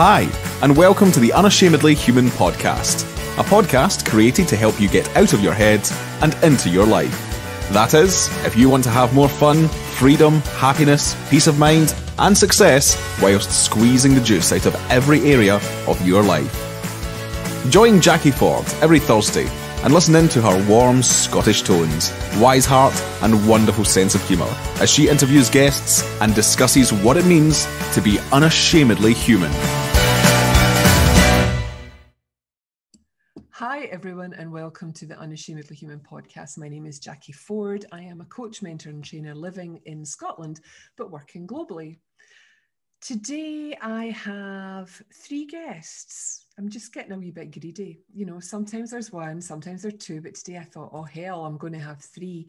Hi, and welcome to the Unashamedly Human podcast, a podcast created to help you get out of your head and into your life. That is, if you want to have more fun, freedom, happiness, peace of mind, and success whilst squeezing the juice out of every area of your life. Join Jackie Ford every Thursday and listen in to her warm Scottish tones, wise heart, and wonderful sense of humour as she interviews guests and discusses what it means to be unashamedly human. Hi everyone, and welcome to the Unashamedly Human podcast. My name is Jackie Ford. I am a coach, mentor and trainer living in Scotland but working globally. Today I have three guests. I'm just getting a wee bit greedy. You know, sometimes there's one, sometimes there's two, but today I thought, oh hell, I'm going to have three.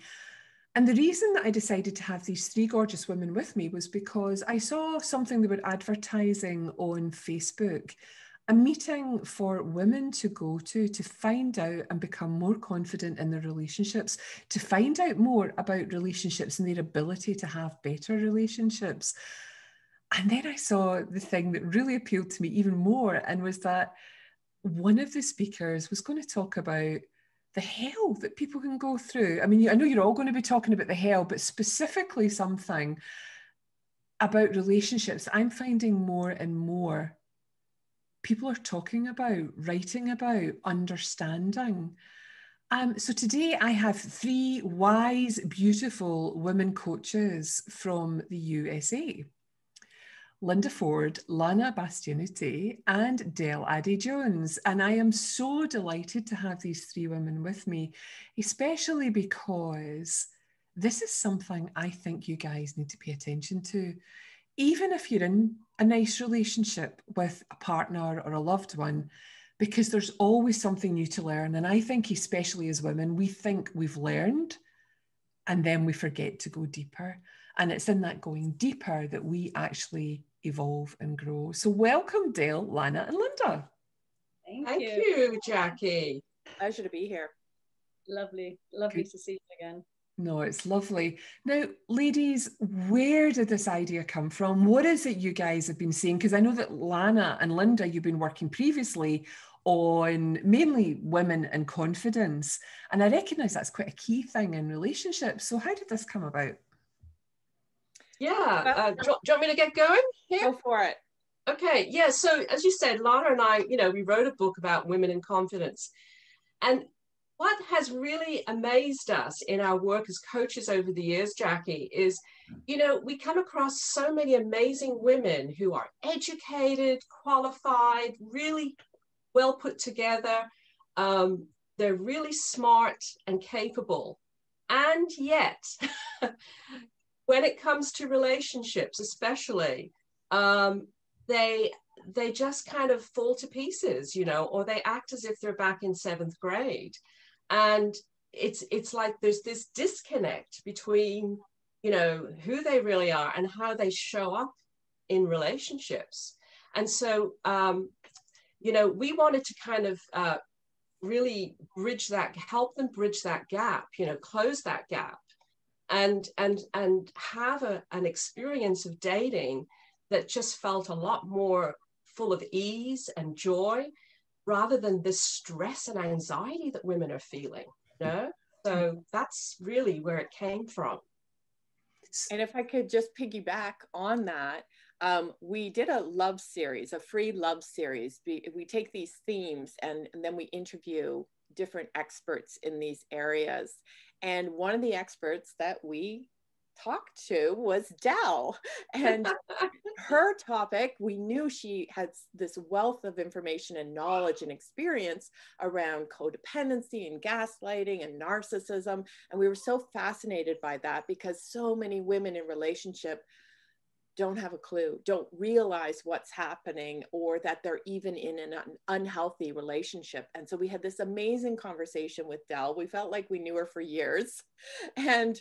And the reason that I decided to have these three gorgeous women with me was because I saw something they were advertising on Facebook, a meeting for women to go to find out and become more confident in their relationships, to find out more about relationships and their ability to have better relationships. And then I saw the thing that really appealed to me even more, and was that one of the speakers was going to talk about the hell that people can go through. I mean, I know you're all going to be talking about the hell, but specifically something about relationships I'm finding more and more people are talking about, writing about, understanding. So today I have three wise, beautiful women coaches from the USA. Linda Ford, Lana and Del Adey-Jones. And I am so delighted to have these three women with me, especially because this is something I think you guys need to pay attention to. Even if you're in a nice relationship with a partner or a loved one, because there's always something new to learn. And I think especially as women, we think we've learned and then we forget to go deeper. And it's in that going deeper that we actually evolve and grow. So welcome, Dale, Lana and Linda. Thank you, Jackie. Pleasure to be here. Lovely to see you again. No, it's lovely. Now, ladies, where did this idea come from? What is it you guys have been seeing? Because I know that Lana and Linda, you've been working previously on mainly women and confidence. And I recognise that's quite a key thing in relationships. So how did this come about? Yeah, do you want me to get going here? Go for it. Okay, yeah, so as you said, Lana and I, we wrote a book about women in confidence. And what has really amazed us in our work as coaches over the years, Jackie, is, we come across so many amazing women who are educated, qualified, really well put together. They're really smart and capable. And yet, when it comes to relationships, especially, they just kind of fall to pieces, or they act as if they're back in 7th grade. And it's like there's this disconnect between, who they really are and how they show up in relationships. And so, we wanted to kind of really help them bridge that gap, close that gap. And have an experience of dating that just felt a lot more full of ease and joy, rather than this stress and anxiety that women are feeling. So that's really where it came from. And if I could just piggyback on that, we did a love series, a free love series. We take these themes and then we interview different experts in these areas. And one of the experts that we talked to was Del. And her topic, we knew she had this wealth of information and knowledge and experience around codependency and gaslighting and narcissism. And we were so fascinated by that because so many women in relationship don't have a clue, don't realize what's happening, or that they're even in an unhealthy relationship. And so we had this amazing conversation with Del. We felt like we knew her for years. And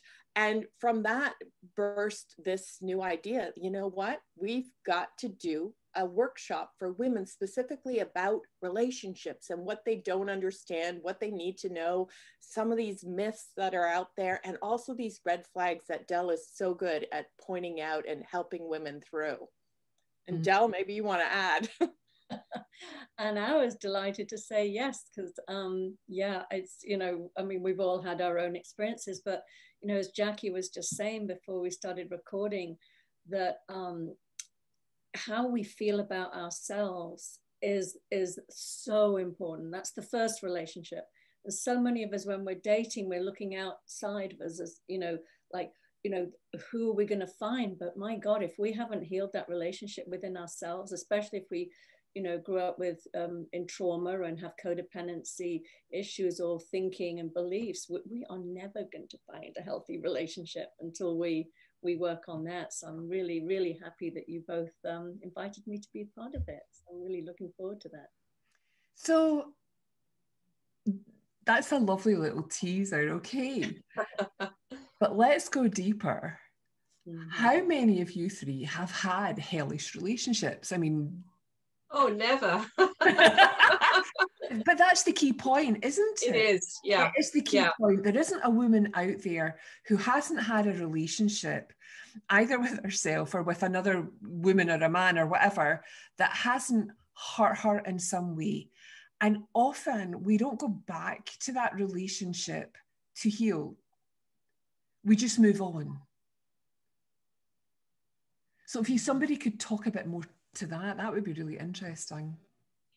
from that burst this new idea. You know what? We've got to do a workshop for women specifically about relationships and what they don't understand, what they need to know, some of these myths that are out there, and also these red flags that Del is so good at pointing out and helping women through. And Del, maybe you want to add. And I was delighted to say yes, because yeah, it's, you know, I mean, we've all had our own experiences, but, you know, as Jackie was just saying before we started recording, that how we feel about ourselves is so important. That's the first relationship. And so many of us, when we're dating, we're looking outside of us as, you know, like, you know, who are we going to find? But my God, if we haven't healed that relationship within ourselves, especially if we, you know, grew up with in trauma and have codependency issues or thinking and beliefs, we are never going to find a healthy relationship until we work on that. So I'm really, really happy that you both invited me to be a part of it. So I'm really looking forward to that. So that's a lovely little teaser, okay. But let's go deeper. Mm-hmm. How many of you three have had hellish relationships? I mean... Oh, never. But that's the key point, isn't it? It is, yeah. It is the key point. There isn't a woman out there who hasn't had a relationship, either with herself or with another woman or a man or whatever, that hasn't hurt her in some way. And often we don't go back to that relationship to heal. We just move on. So if somebody could talk a bit more to that, that would be really interesting.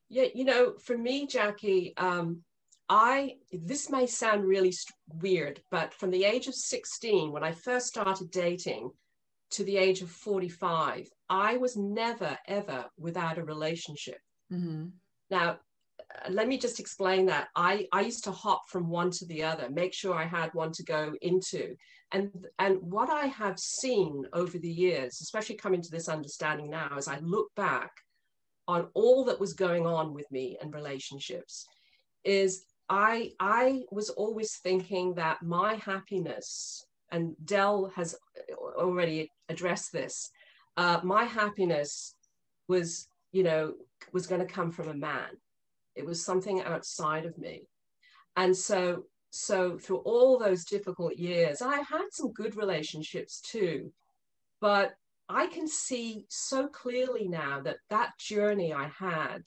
Yeah, you know, for me, Jackie, this may sound really weird, but from the age of 16, when I first started dating, to the age of 45, I was never, ever without a relationship. Mm-hmm. Now, let me just explain that. I used to hop from one to the other, make sure I had one to go into. And what I have seen over the years, especially coming to this understanding now, as I look back on all that was going on with me and relationships, is I was always thinking that my happiness, and Del has already addressed this, my happiness was, you know, was going to come from a man. It was something outside of me. And so through all those difficult years, I had some good relationships too, but I can see so clearly now that that journey I had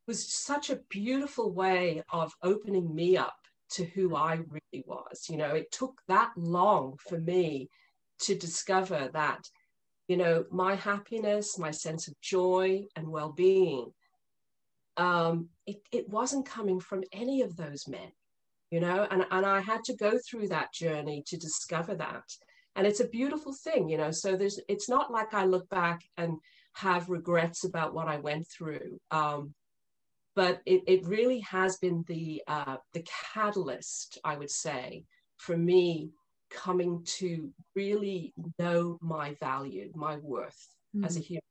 was such a beautiful way of opening me up to who I really was. You know, it took that long for me to discover that, you know, my happiness, my sense of joy and well-being, it wasn't coming from any of those men, you know, and I had to go through that journey to discover that. And it's a beautiful thing, you know, so it's not like I look back and have regrets about what I went through. But it really has been the catalyst, I would say, for me coming to really know my value, my worth as a human.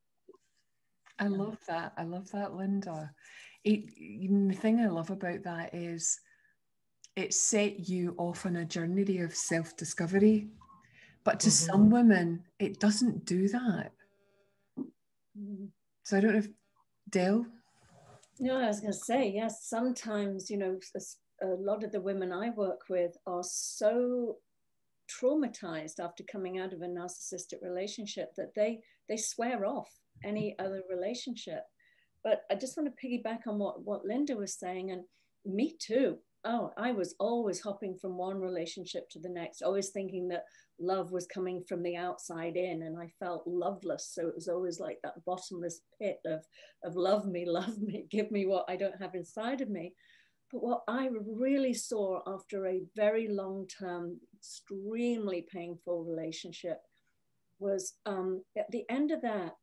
I love that. I love that, Linda. The thing I love about that is it set you off on a journey of self-discovery. But to some women, it doesn't do that. So I don't know if, Del? No, I was going to say, yes, sometimes, you know, a lot of the women I work with are so traumatized after coming out of a narcissistic relationship that they swear off any other relationship. But I just want to piggyback on what Linda was saying, and me too. Oh, I was always hopping from one relationship to the next, always thinking that love was coming from the outside in, and I felt loveless. So it was always like that bottomless pit of love me, give me what I don't have inside of me. But what I really saw after a very long-term, extremely painful relationship was at the end of that,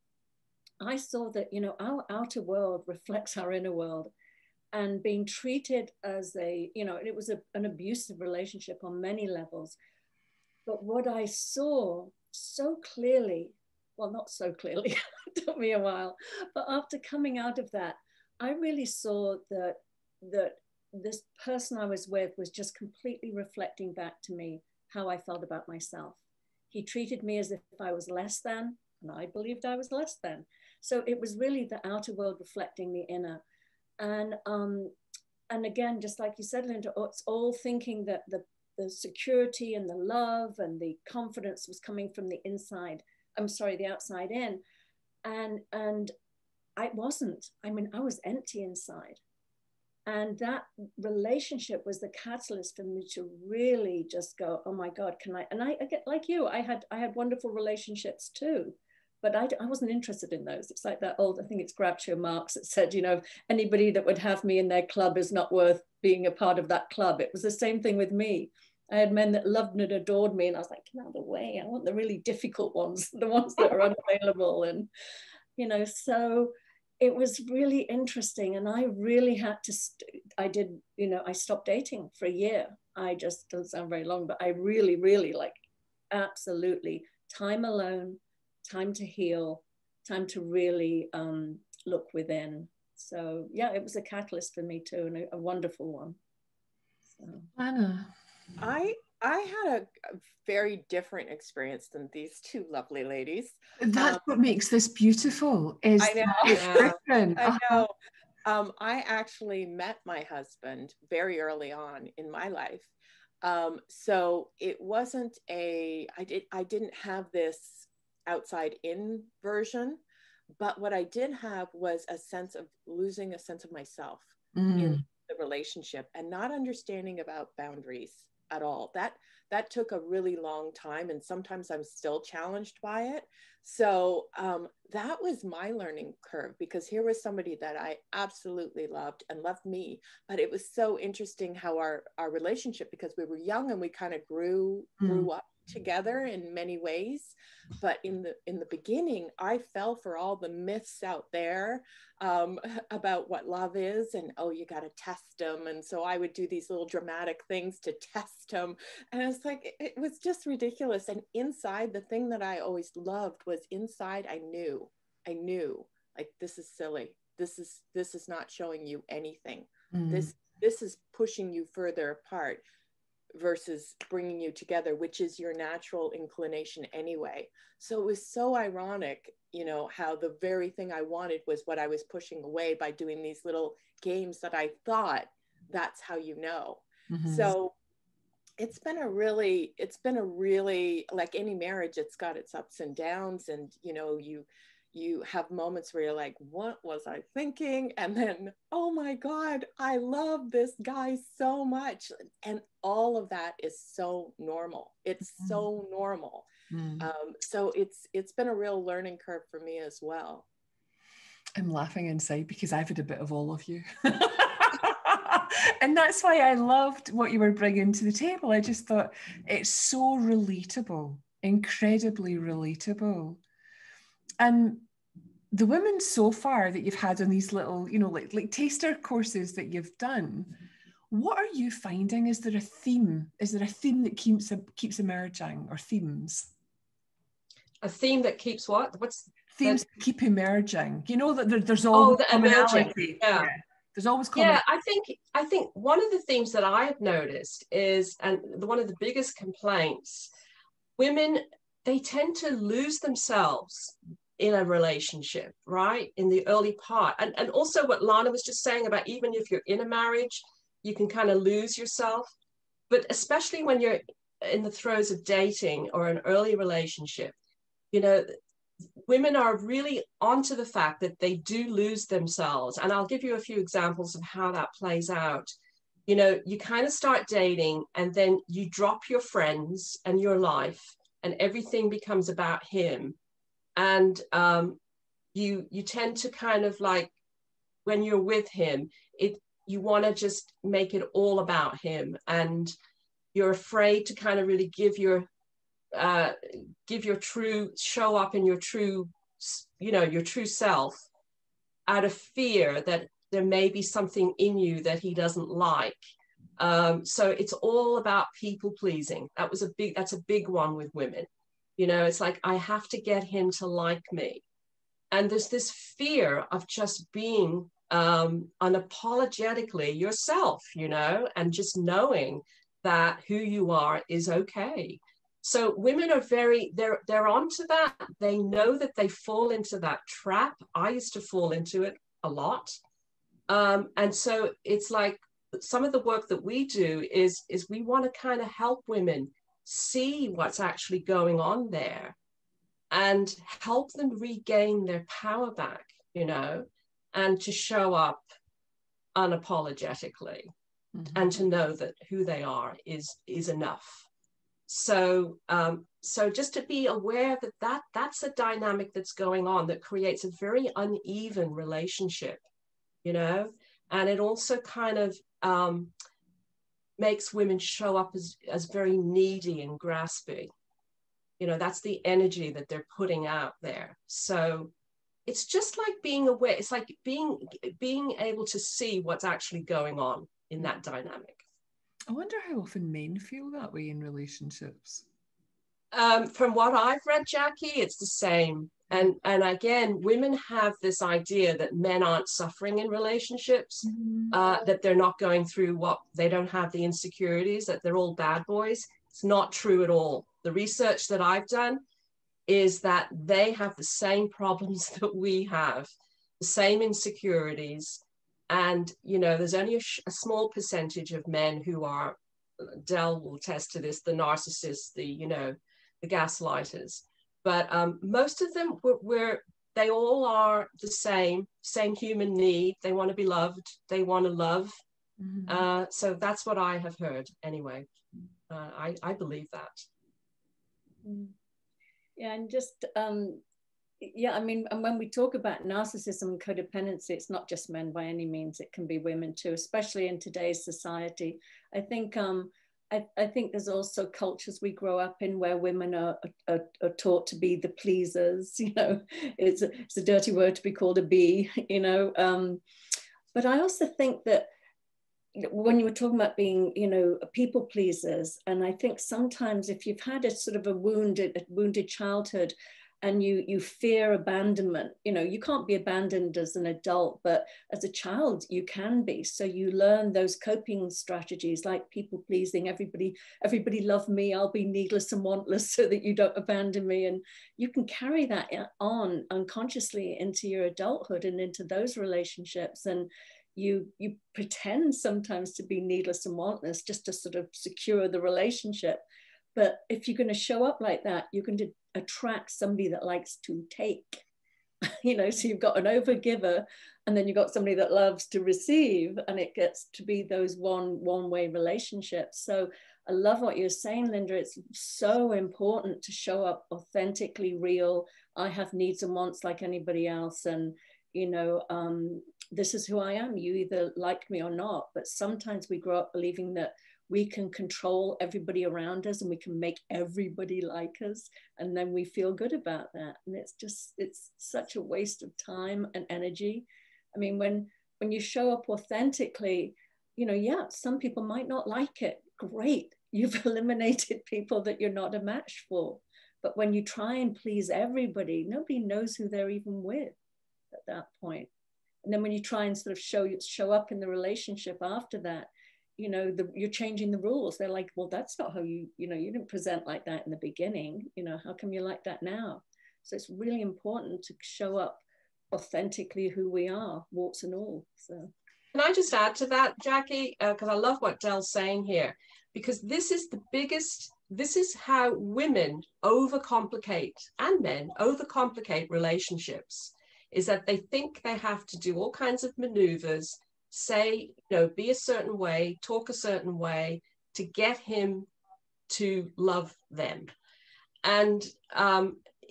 I saw that, you know, our outer world reflects our inner world. And being treated as a, you know, it was an abusive relationship on many levels. But what I saw so clearly, well, not so clearly, it took me a while, but after coming out of that, I really saw that this person I was with was just completely reflecting back to me how I felt about myself. He treated me as if I was less than, and I believed I was less than. So it was really the outer world reflecting the inner. And again, just like you said, Linda, it's all thinking that the security and the love and the confidence was coming from the inside. I'm sorry, the outside in. And I wasn't. I mean, I was empty inside. And that relationship was the catalyst for me to really just go, oh my God, can I? And I get like you, I had wonderful relationships too, but I wasn't interested in those. It's like that old, I think it's Groucho Marx that said, you know, anybody that would have me in their club is not worth being a part of that club. It was the same thing with me. I had men that loved and adored me, and I was like, get out of the way. I want the really difficult ones, the ones that are unavailable. And, you know, so it was really interesting. And I really had to, I stopped dating for a year. I just, doesn't sound very long, but I really, really like absolutely time alone, time to heal, time to really look within. So yeah, it was a catalyst for me too, and a wonderful one. So. Lana. I had a very different experience than these two lovely ladies. That's what makes this beautiful. Is I know. It's different. I know. I actually met my husband very early on in my life. So it wasn't I didn't have this outside in version, but what I did have was a sense of losing a sense of myself in the relationship and not understanding about boundaries at all. That took a really long time, and sometimes I'm still challenged by it. So that was my learning curve, because here was somebody that I absolutely loved and loved me, but it was so interesting how our relationship, because we were young and we kind of grew up together in many ways, but in the beginning I fell for all the myths out there about what love is, and oh, you got to test them, and so I would do these little dramatic things to test him, and it's like it was just ridiculous. And inside, the thing that I always loved was inside I knew like, this is silly, this is not showing you anything, this is pushing you further apart versus bringing you together, which is your natural inclination anyway. So it was so ironic, you know, how the very thing I wanted was what I was pushing away by doing these little games that I thought that's how you know. So it's been a really, like any marriage, it's got its ups and downs, and you know, you have moments where you're like, what was I thinking? And then, oh my God, I love this guy so much. And all of that is so normal. It's so normal. So it's been a real learning curve for me as well. I'm laughing inside because I've had a bit of all of you. And that's why I loved what you were bringing to the table. I just thought it's so relatable, incredibly relatable. And the women so far that you've had on these little, you know, like taster courses that you've done, what are you finding? Is there a theme? Is there a theme that keeps emerging, or themes? A theme that keeps what? What's themes that keep emerging? You know that there's always commonality. Yeah. There's always commonality. Yeah, I think one of the themes that I have noticed is, and one of the biggest complaints, women, they tend to lose themselves in a relationship, right? In the early part. And also what Lana was just saying about, even if you're in a marriage, you can kind of lose yourself. But especially when you're in the throes of dating or an early relationship, you know, women are really onto the fact that they do lose themselves. And I'll give you a few examples of how that plays out. You know, you kind of start dating, and then you drop your friends and your life, and everything becomes about him. And you tend to kind of like, when you're with him, you want to just make it all about him, and you're afraid to kind of really give your true, show up in your true, you know, your true self, out of fear that there may be something in you that he doesn't like. So it's all about people pleasing. That's a big one with women. You know, it's like, I have to get him to like me. And there's this fear of just being unapologetically yourself, you know, and just knowing that who you are is okay. So women are they're onto that. They know that they fall into that trap. I used to fall into it a lot. And so it's like, some of the work that we do is we want to kind of help women see what's actually going on there. and help them regain their power back, you know, and to show up unapologetically, and to know that who they are is enough. So so just to be aware that that's a dynamic that's going on that creates a very uneven relationship, you know, and it also kind of makes women show up as very needy and grasping. You know, that's the energy that they're putting out there. So it's just like being aware. It's like being able to see what's actually going on in that dynamic. I wonder how often men feel that way in relationships. From what I've read, Jackie, it's the same. And again, women have this idea that men aren't suffering in relationships, that they're not going through they don't have the insecurities, that they're all bad boys. It's not true at all. The research that I've done is that they have the same problems that we have, the same insecurities. And, you know, there's only a small percentage of men who are, Del will attest to this, the narcissists, the gaslighters. But most of them, they all are the same human need. They want to be loved. They want to love. So that's what I have heard anyway. I believe that. Yeah, and just, yeah, I mean, and when we talk about narcissism and codependency, it's not just men by any means. It can be women too, especially in today's society. I think I think there's also cultures we grow up in where women are taught to be the pleasers. You know, it's a dirty word to be called a bee. You know, but I also think that when you were talking about being, you know, people pleasers, and I think sometimes if you've had a sort of a wounded childhood, and you fear abandonment, you know, you can't be abandoned as an adult, but as a child you can be. So you learn those coping strategies like people pleasing, everybody love me, I'll be needless and wantless so that you don't abandon me. And you can carry that on unconsciously into your adulthood and into those relationships. And you pretend sometimes to be needless and wantless just to sort of secure the relationship. But if you're going to show up like that, you're going to attract somebody that likes to take, you know, so you've got an overgiver and then you've got somebody that loves to receive, and it gets to be those one-way relationships. So I love what you're saying, Linda. It's so important to show up authentically real. I have needs and wants like anybody else. And, you know, this is who I am. You either like me or not. But sometimes we grow up believing that we can control everybody around us and we can make everybody like us. And then we feel good about that. And it's such a waste of time and energy. I mean, when you show up authentically, you know, yeah, some people might not like it. Great. You've eliminated people that you're not a match for. But when you try and please everybody, nobody knows who they're even with at that point. And then when you try and sort of show up in the relationship after that, you know, you're changing the rules. They're like, well, that's not how you know, you didn't present like that in the beginning. You know, how come you like that now? So it's really important to show up authentically who we are, warts and all. So can I just add to that, Jackie? Because I love what Del's saying here, because this is how women overcomplicate, and men overcomplicate relationships, is that they think they have to do all kinds of maneuvers, say, you know, be a certain way, talk a certain way to get him to love them. And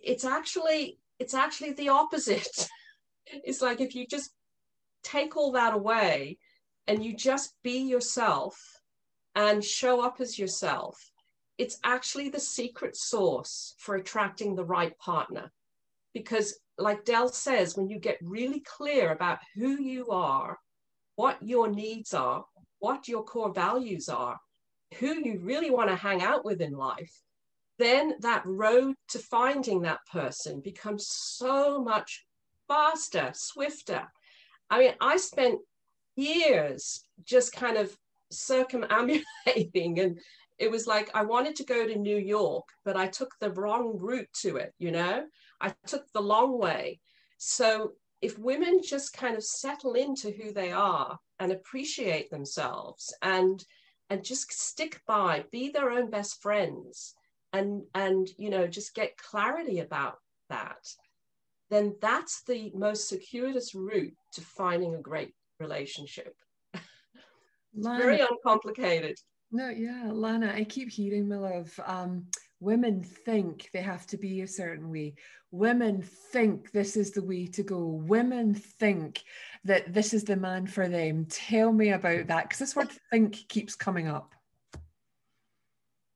it's actually the opposite. It's like, if you just take all that away and you just be yourself and show up as yourself, it's actually the secret sauce for attracting the right partner. Because like Del says, when you get really clear about who you are, what your needs are, what your core values are, who you really want to hang out with in life, then that road to finding that person becomes so much faster, swifter. I mean, I spent years just kind of circumambulating, and it was like I wanted to go to New York, but I took the wrong route to it, you know? I took the long way. So if women just kind of settle into who they are and appreciate themselves and just stick by, be their own best friends, and you know, just get clarity about that, then that's the most circuitous route to finding a great relationship. Lana, very uncomplicated. no, yeah, Lana, I keep hearing, my love, women think they have to be a certain way. Women think this is the way to go. Women think that this is the man for them. Tell me about that, because this word think keeps coming up.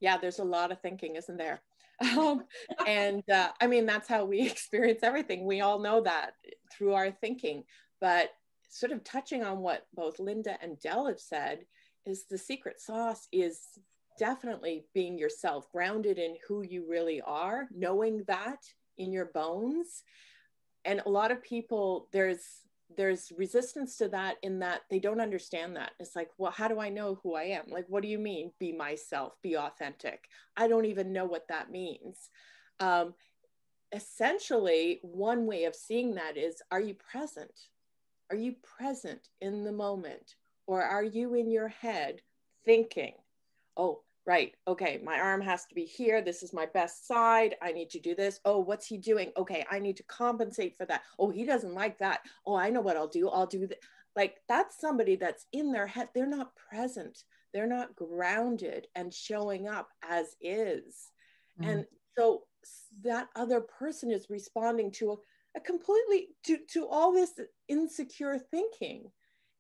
Yeah, there's a lot of thinking, isn't there? And I mean, that's how we experience everything. We all know that through our thinking. But sort of touching on what both Linda and Del have said, is the secret sauce is definitely being yourself, grounded in who you really are, knowing that in your bones. And a lot of people, there's resistance to that, in that they don't understand that. It's like, well, how do I know who I am? Like, what do you mean, be myself, be authentic? I don't even know what that means. Essentially, one way of seeing that is, are you present? Are you present in the moment? Or are you in your head thinking, oh, right, okay, my arm has to be here. This is my best side. I need to do this. Oh, what's he doing? Okay, I need to compensate for that. Oh, he doesn't like that. Oh, I know what I'll do. I'll do that. Like, that's somebody that's in their head. They're not present. They're not grounded and showing up as is. And so that other person is responding to a completely, to all this insecure thinking.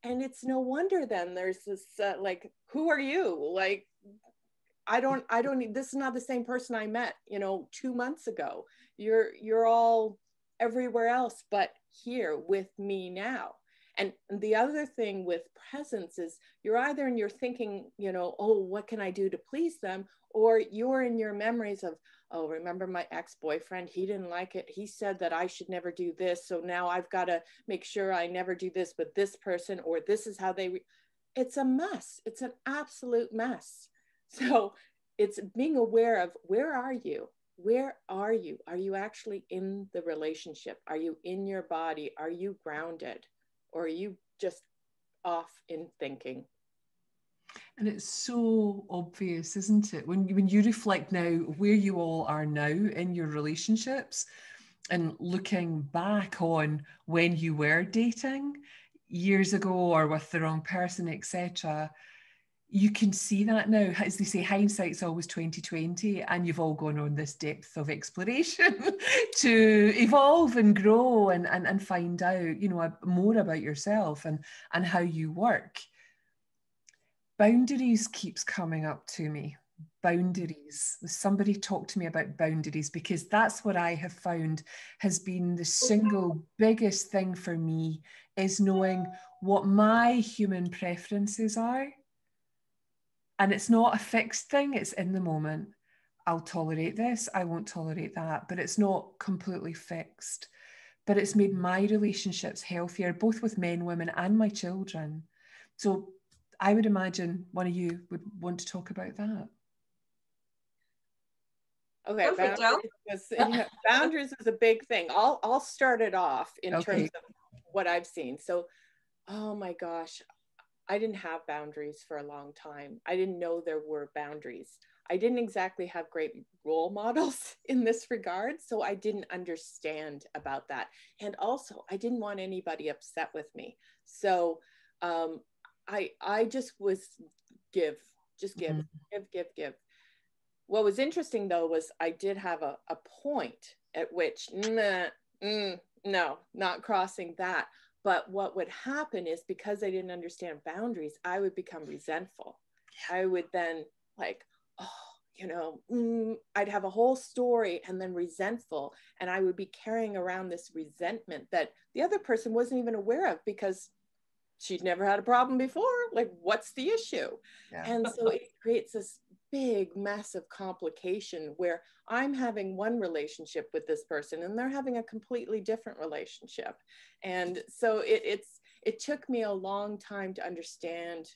And it's no wonder then there's this like, who are you? Like, I don't, this is not the same person I met, 2 months ago. You're all everywhere else, but here with me now. And the other thing with presence is, you're either in your thinking, oh, what can I do to please them? Or you're in your memories of, oh, remember my ex-boyfriend, he didn't like it. He said that I should never do this. So now I've got to make sure I never do this with this person, or this is how it's a mess. It's an absolute mess. So it's being aware of, where are you? Where are you? Are you actually in the relationship? Are you in your body? Are you grounded? Or are you just off in thinking? And it's so obvious, isn't it? When you reflect now where you all are now in your relationships, and looking back on when you were dating years ago or with the wrong person, etc., you can see that now. As they say, hindsight's always 2020, and you've all gone on this depth of exploration to evolve and grow and find out, more about yourself and how you work. Boundaries keeps coming up to me. Boundaries. Somebody talk to me about boundaries, because that's what I have found has been the single biggest thing for me, is knowing what my human preferences are. And it's not a fixed thing, it's in the moment. I'll tolerate this, I won't tolerate that, but it's not completely fixed. But it's made my relationships healthier, both with men, women, and my children. So I would imagine one of you would want to talk about that. Okay, boundaries is a big thing. I'll start it off in terms of what I've seen. So, oh my gosh, I didn't have boundaries for a long time. I didn't know there were boundaries. I didn't exactly have great role models in this regard, so I didn't understand about that. And also, I didn't want anybody upset with me. So I just was give. What was interesting though was I did have a point at which, no, not crossing that. But what would happen is, because I didn't understand boundaries, I would become resentful. I would then like, I'd have a whole story and then resentful. And I would be carrying around this resentment that the other person wasn't even aware of, because she'd never had a problem before. Like, what's the issue? Yeah. And so it creates this big, massive complication where I'm having one relationship with this person and they're having a completely different relationship. And so it took me a long time to understand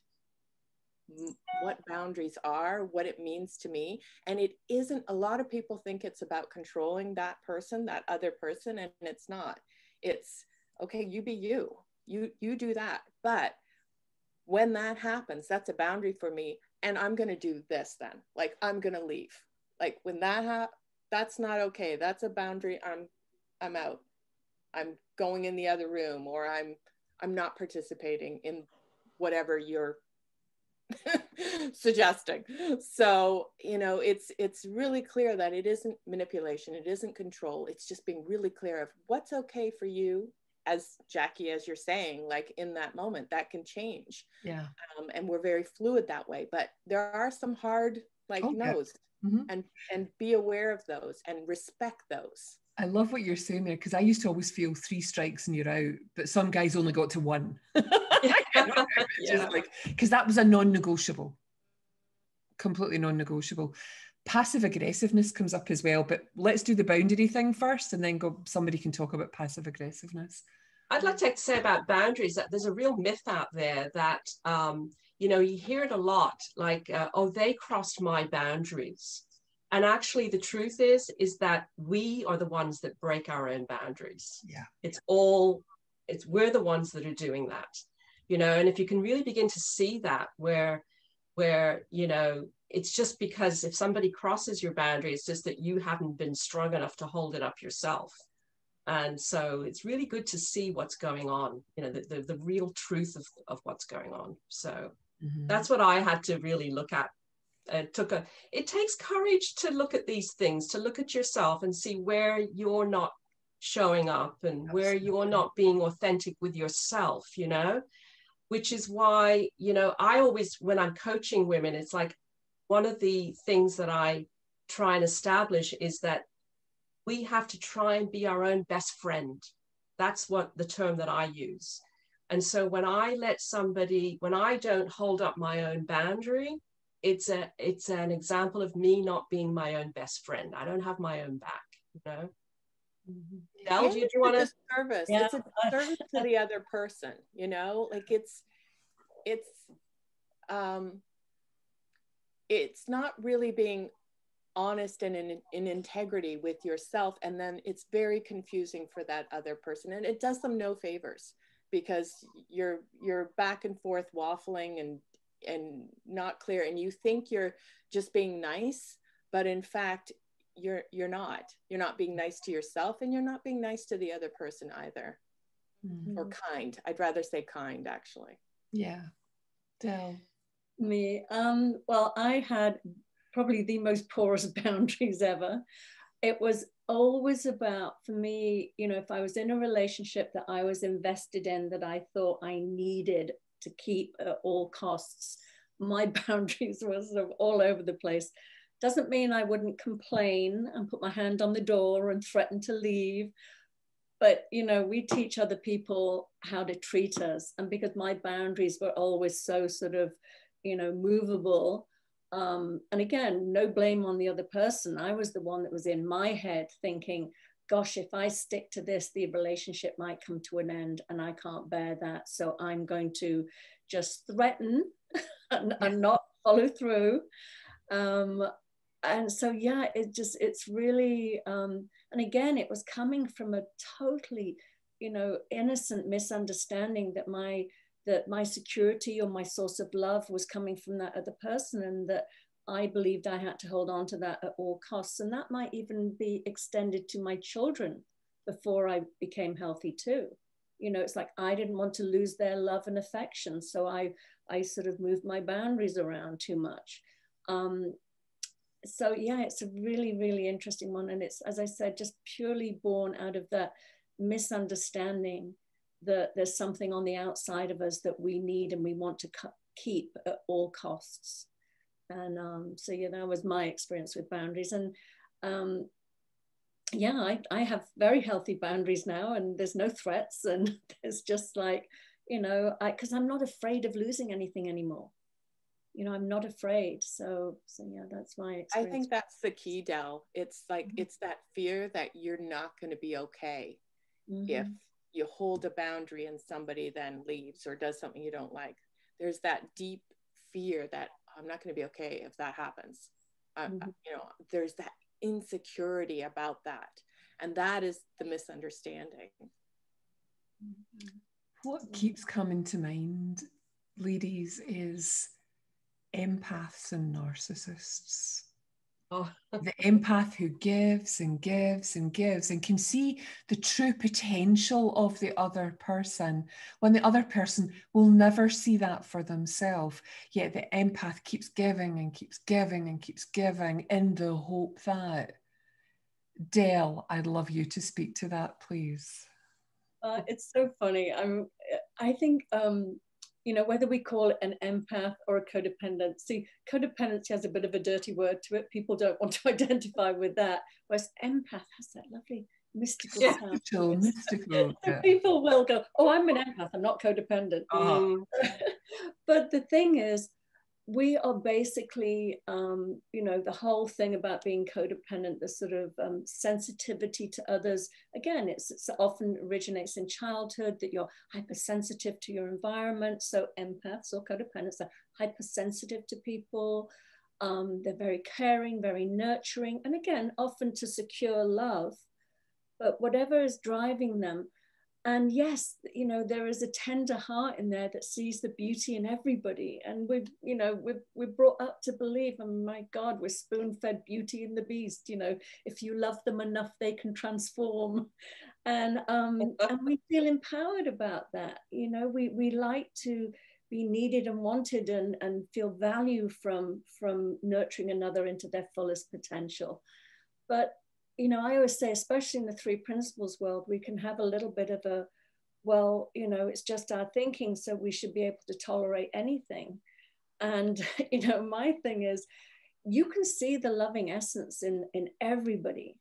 what boundaries are, what it means to me. And it isn't, a lot of people think it's about controlling that person, that other person, and it's not. It's, okay, you be you. You do that. But when that happens, that's a boundary for me. And I'm going to do this then. Like, I'm going to leave. Like, when that's not okay. That's a boundary. I'm out. I'm going in the other room, or I'm not participating in whatever you're suggesting. So, you know, it's really clear that it isn't manipulation, it isn't control. It's just being really clear of what's okay for you, as Jackie, as you're saying, like in that moment, that can change. Yeah. And we're very fluid that way, but there are some hard no's, and be aware of those and respect those. I love what you're saying there, because I used to always feel 3 strikes and you're out, but some guys only got to 1. Because that was a non-negotiable, completely non-negotiable. Passive aggressiveness comes up as well, but let's do the boundary thing first, and then somebody can talk about passive aggressiveness. I'd like to say about boundaries that there's a real myth out there that, you know, you hear it a lot, like, oh, they crossed my boundaries. And actually the truth is that we are the ones that break our own boundaries. Yeah. We're the ones that are doing that, you know, and if you can really begin to see that where, you know, it's just because if somebody crosses your boundary, it's just that you haven't been strong enough to hold it up yourself. And so it's really good to see what's going on, you know, the real truth of what's going on. So that's what I had to really look at. It takes courage to look at these things, to look at yourself and see where you're not showing up and where you're not being authentic with yourself, you know, which is why, you know, I always, when I'm coaching women, it's like one of the things that I try and establish is that we have to try and be our own best friend. That's what the term that I use. And so when I when I don't hold up my own boundary, it's an example of me not being my own best friend. I don't have my own back, you know. Del, do you want to? Service. Yeah. It's a service to the other person, you know, like it's not really being honest and in integrity with yourself, and then it's very confusing for that other person, and it does them no favors, because you're back and forth waffling and not clear, and you think you're just being nice, but in fact you're not being nice to yourself, and you're not being nice to the other person either. Or kind. I'd rather say kind, actually. Yeah. Del. Me, well, I had probably the most porous boundaries ever. It was always about, for me, you know, if I was in a relationship that I was invested in, that I thought I needed to keep at all costs, my boundaries were sort of all over the place. Doesn't mean I wouldn't complain and put my hand on the door and threaten to leave. But, you know, we teach other people how to treat us. And because my boundaries were always so sort of, you know, movable, and again, no blame on the other person. I was the one that was in my head thinking, gosh, if I stick to this, the relationship might come to an end and I can't bear that. So I'm going to just threaten and not follow through. And so, yeah, it's really, and again, it was coming from a totally, you know, innocent misunderstanding that my security or my source of love was coming from that other person, and that I believed I had to hold on to that at all costs. And that might even be extended to my children before I became healthy too. You know, it's like I didn't want to lose their love and affection. So I sort of moved my boundaries around too much. So yeah, it's a really, really interesting one. And it's, as I said, just purely born out of that misunderstanding that there's something on the outside of us that we need and we want to keep at all costs. And so yeah, that was my experience with boundaries. And yeah, I have very healthy boundaries now, and there's no threats, and there's just like, you know, because I'm not afraid of losing anything anymore. You know, I'm not afraid. So yeah, that's my experience. I think that's the key, Del. It's like, it's that fear that you're not going to be okay if you hold a boundary and somebody then leaves or does something you don't like. There's that deep fear that I'm not going to be okay if that happens. You know, there's that insecurity about that. And that is the misunderstanding. What keeps coming to mind, ladies, is empaths and narcissists. Oh. The empath who gives and gives and gives and can see the true potential of the other person when the other person will never see that for themselves. Yet the empath keeps giving and keeps giving and keeps giving in the hope that. Dale, I'd love you to speak to that, please. It's so funny. I think, you know, whether we call it an empath or a codependent. See, codependency has a bit of a dirty word to it. People don't want to identify with that. Whereas empath has that lovely mystical sound. Mystical. So people will go, oh, I'm an empath, I'm not codependent. But the thing is, we are basically, you know, the whole thing about being codependent, the sort of sensitivity to others. Again, it's often originates in childhood, that you're hypersensitive to your environment. So empaths or codependents are hypersensitive to people. They're very caring, very nurturing, and again, often to secure love. But whatever is driving them, and yes, you know, there is a tender heart in there that sees the beauty in everybody. And we're brought up to believe, oh my God, we're spoon-fed Beauty and the Beast. You know, if you love them enough, they can transform. And we feel empowered about that. You know, we like to be needed and wanted and feel value from nurturing another into their fullest potential. But you know, I always say, especially in the three principles world, we can have a little bit of a, well, you know, it's just our thinking, so we should be able to tolerate anything. And, you know, my thing is, you can see the loving essence in everybody.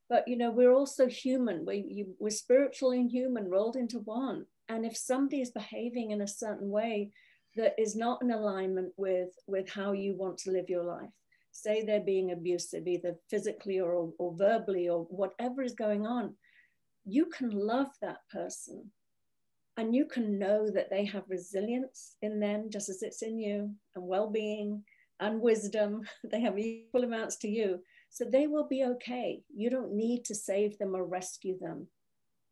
But, you know, we're also human. We're spiritual and human rolled into one. And if somebody is behaving in a certain way that is not in alignment with how you want to live your life, say they're being abusive, either physically or verbally or whatever is going on, you can love that person and you can know that they have resilience in them just as it's in you, and well-being and wisdom. They have equal amounts to you. So they will be okay. You don't need to save them or rescue them.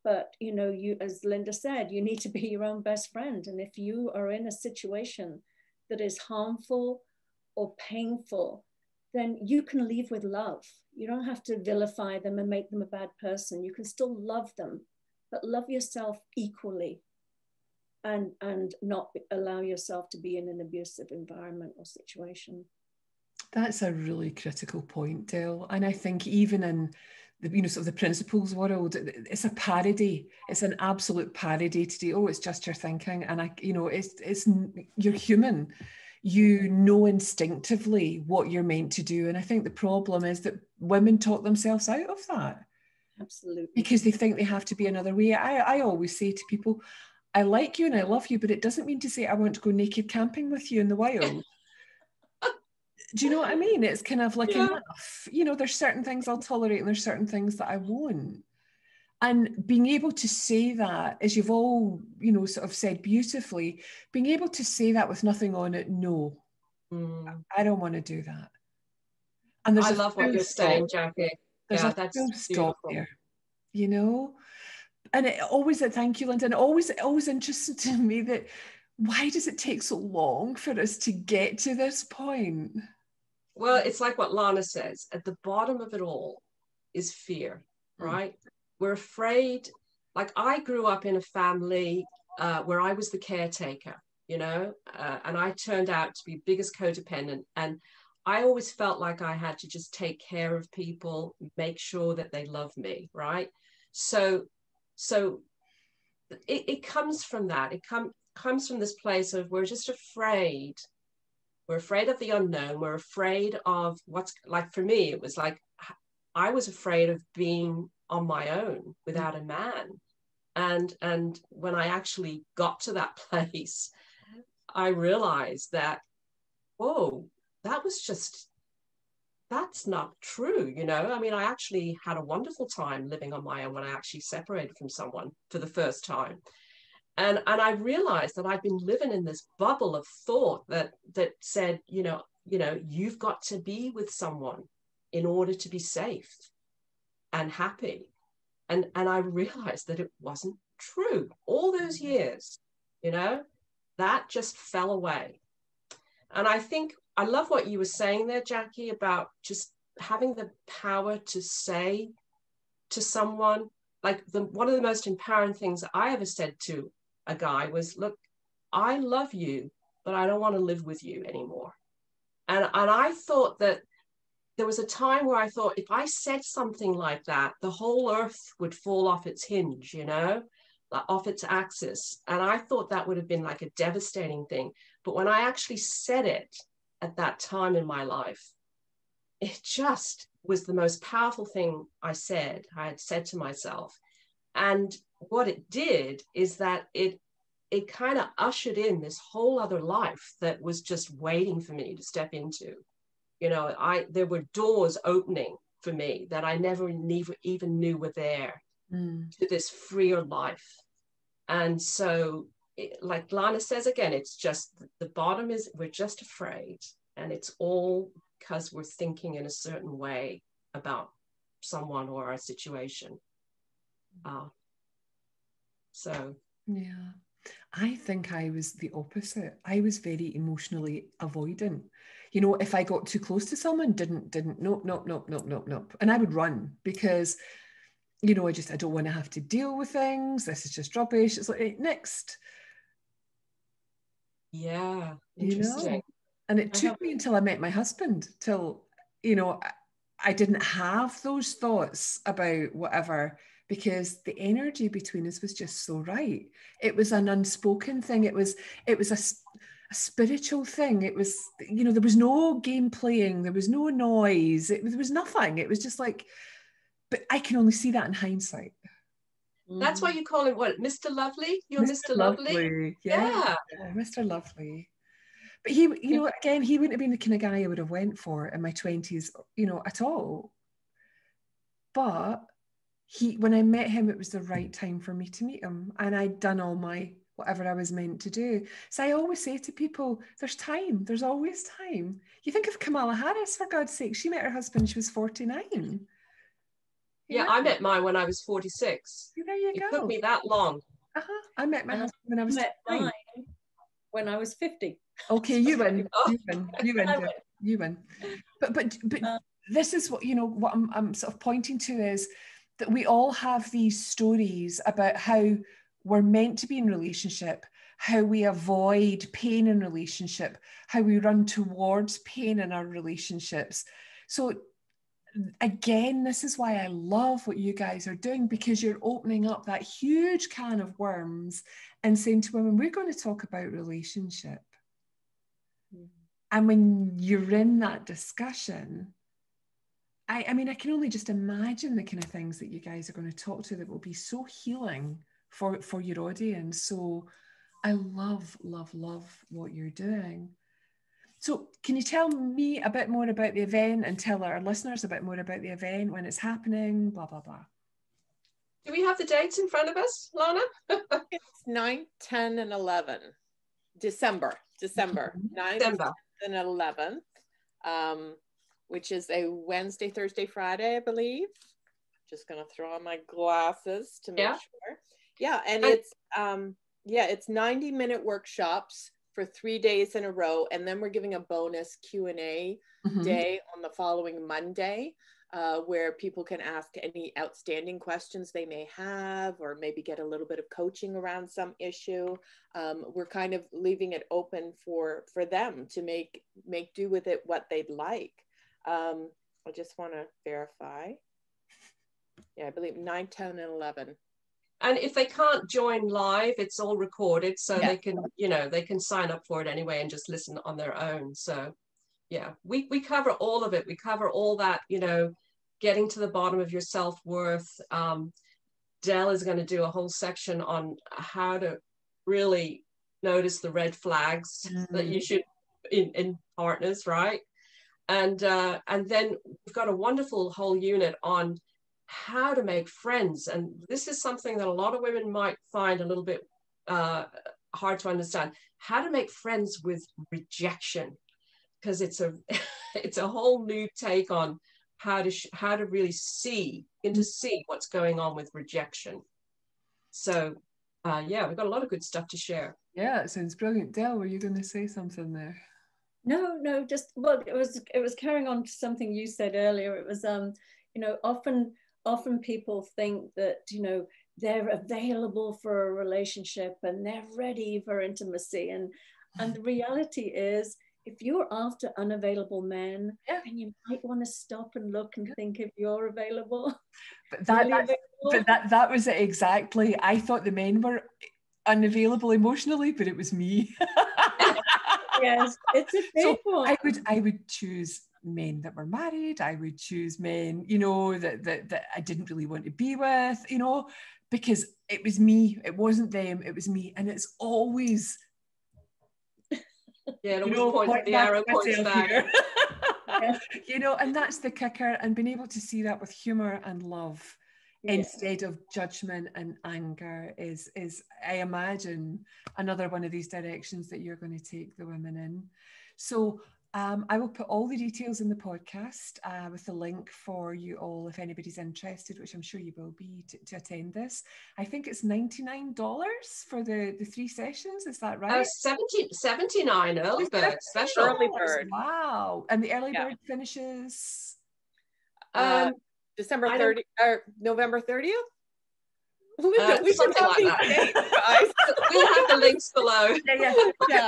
But, you know, you, as Linda said, you need to be your own best friend. And if you are in a situation that is harmful or painful, then you can leave with love. You don't have to vilify them and make them a bad person. You can still love them, but love yourself equally and not allow yourself to be in an abusive environment or situation. That's a really critical point, Del. And I think even in the, you know, sort of the principles world, it's a parody. It's an absolute parody today. Oh, it's just your thinking. And you know, it's you're human. You know instinctively what you're meant to do. And I think the problem is that women talk themselves out of that. Absolutely. Because they think they have to be another way. I always say to people, I like you and I love you, but it doesn't mean to say I want to go naked camping with you in the wild. Do you know what I mean? It's kind of like enough. You know, there's certain things I'll tolerate and there's certain things that I won't. And being able to say that, as you've all, you know, sort of said beautifully, being able to say that with nothing on it, no, I don't want to do that. And there's I love what you're saying, Jackie. There's a full stop there, you know? And it always, thank you, Linda, and always interesting to me that why does it take so long for us to get to this point? Well, it's like what Lana says, at the bottom of it all is fear, right? We're afraid. Like, I grew up in a family where I was the caretaker, you know, and I turned out to be biggest codependent. And I always felt like I had to just take care of people, make sure that they love me, right? So it comes from that. It comes from this place of we're just afraid. We're afraid of the unknown. We're afraid of what's, like, for me, it was like I was afraid of being on my own without a man. And when I actually got to that place, I realized that, whoa, that's not true, you know? I mean, I actually had a wonderful time living on my own when I actually separated from someone for the first time. And I realized that I've been living in this bubble of thought that said, you know, you've got to be with someone in order to be safe and happy. And I realized that it wasn't true. All those years, you know, that just fell away. And I think I love what you were saying there, Jackie, about just having the power to say to someone, like one of the most empowering things I ever said to a guy was, look, I love you, but I don't want to live with you anymore. And I thought that there was a time where I thought if I said something like that, the whole earth would fall off its hinge, you know, off its axis. And I thought that would have been like a devastating thing. But when I actually said it at that time in my life, it just was the most powerful thing I had said to myself. And what it did is that it kind of ushered in this whole other life that was just waiting for me to step into. You know, there were doors opening for me that I never even knew were there to this freer life. And so, like Lana says again, it's just the bottom is we're just afraid. And it's all because we're thinking in a certain way about someone or a situation. So. Yeah. I think I was the opposite. I was very emotionally avoidant. You know, if I got too close to someone, nope. And I would run because, you know, I don't want to have to deal with things. This is just rubbish. It's like, next. Yeah, interesting. You know? And it took me until I met my husband, till, you know, I didn't have those thoughts about whatever, because the energy between us was just so right. It was an unspoken thing. It was a spiritual thing. It was, you know, there was no game playing. There was no noise. There was nothing. It was just like, but I can only see that in hindsight. That's why you call him what, Mr. Lovely? You're Mr. Lovely? Yeah, Mr. Lovely. But he, you know, again, he wouldn't have been the kind of guy I would have went for in my 20s, you know, at all. But when I met him, it was the right time for me to meet him. And I'd done all my, whatever I was meant to do. So I always say to people, there's time. There's always time. You think of Kamala Harris, for God's sake. She met her husband, she was 49. Yeah, I met mine when I was 46. There you go. It took me that long. I met my husband when I was 49. When I was 50. Okay, you win. You win. But this is what, you know, what I'm sort of pointing to is that we all have these stories about how we're meant to be in relationship, how we avoid pain in relationship, how we run towards pain in our relationships. So again, this is why I love what you guys are doing, because you're opening up that huge can of worms and saying to women, we're going to talk about relationship. And when you're in that discussion, I mean, I can only just imagine the kind of things that you guys are going to talk to that will be so healing for your audience. So I love what you're doing. So can you tell me a bit more about the event and tell our listeners a bit more about the event, when it's happening, blah, blah, blah. Do we have the dates in front of us, Lana? It's 9, 10, and 11. December 9th and 11th, which is a Wednesday, Thursday, Friday, I believe. Just going to throw on my glasses to make sure. Yeah, and it's 90-minute workshops for 3 days in a row, and then we're giving a bonus Q&A day on the following Monday, where people can ask any outstanding questions they may have, or maybe get a little bit of coaching around some issue. We're kind of leaving it open for them to make do with it what they'd like. I just want to verify. Yeah, I believe 9, 10, and 11. And if they can't join live, it's all recorded, so they can, you know, they can sign up for it anyway and just listen on their own. So yeah, we cover all of it. We cover all that, you know, getting to the bottom of your self-worth. Dell is going to do a whole section on how to really notice the red flags that you should in partners, right? And then we've got a wonderful whole unit on how to make friends. And this is something that a lot of women might find a little bit hard to understand, how to make friends with rejection, because it's a whole new take on how to really see what's going on with rejection. So yeah, we've got a lot of good stuff to share. Yeah, it sounds brilliant. Del, were you going to say something there? No, just, well, it was carrying on to something you said earlier. It was, you know, often people think that, you know, they're available for a relationship and they're ready for intimacy. And the reality is, if you're after unavailable men, then you might want to stop and look and think if you're available. But that was it exactly. I thought the men were unavailable emotionally, but it was me. Yes, it's a big one. I would choose men that were married. I would choose men, you know, that I didn't really want to be with, you know, because it was me. It wasn't them. It was me. And it's always, yeah, it always points, the arrow points back. Yes. You know, and that's the kicker. And being able to see that with humor and love, instead of judgment and anger is I imagine another one of these directions that you're going to take the women in. So I will put all the details in the podcast with the link for you all if anybody's interested, which I'm sure you will be, to attend this. I think it's $99 for the 3 sessions. Is that right? $79 early bird special. Early bird. Wow. And the early bird finishes December 30th or November 30th. Linda, we should have these dates, guys. We'll have the links below.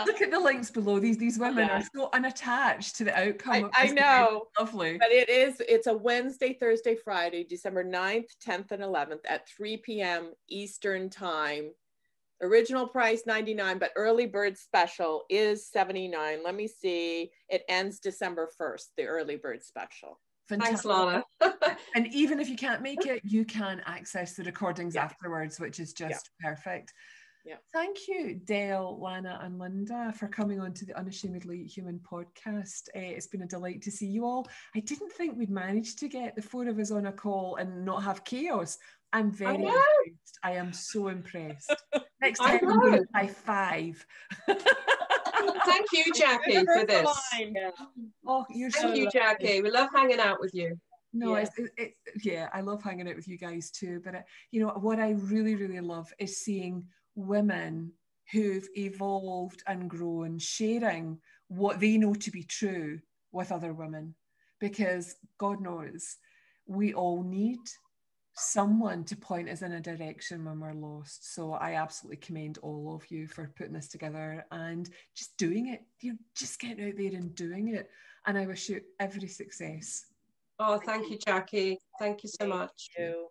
Look at the links below. These women are so unattached to the outcome. I know. Lovely. But it's a Wednesday, Thursday, Friday, December 9th, 10th, and 11th at 3 p.m. Eastern time. Original price $99, but early bird special is $79. Let me see. It ends December 1st, the early bird special. Fantastic. Thanks, Lana. And even if you can't make it, you can access the recordings afterwards, which is just perfect. Yeah. Thank you, Dale, Lana, and Linda, for coming on to the Unashamedly Human podcast. It's been a delight to see you all. I didn't think we'd manage to get the 4 of us on a call and not have chaos. I'm very impressed. I am so impressed. Next time I'm going to buy 5. Thank you, Jackie, for this. Oh, you're Thank you, Jackie. We love hanging out with you. No, I love hanging out with you guys too. But you know what I really, really love is seeing women who've evolved and grown, sharing what they know to be true with other women, because God knows we all need someone to point us in a direction when we're lost. So I absolutely commend all of you for putting this together and just doing it. You know, just getting out there and doing it. And I wish you every success. Oh, thank you, Jackie. Thank you so much. Thank you.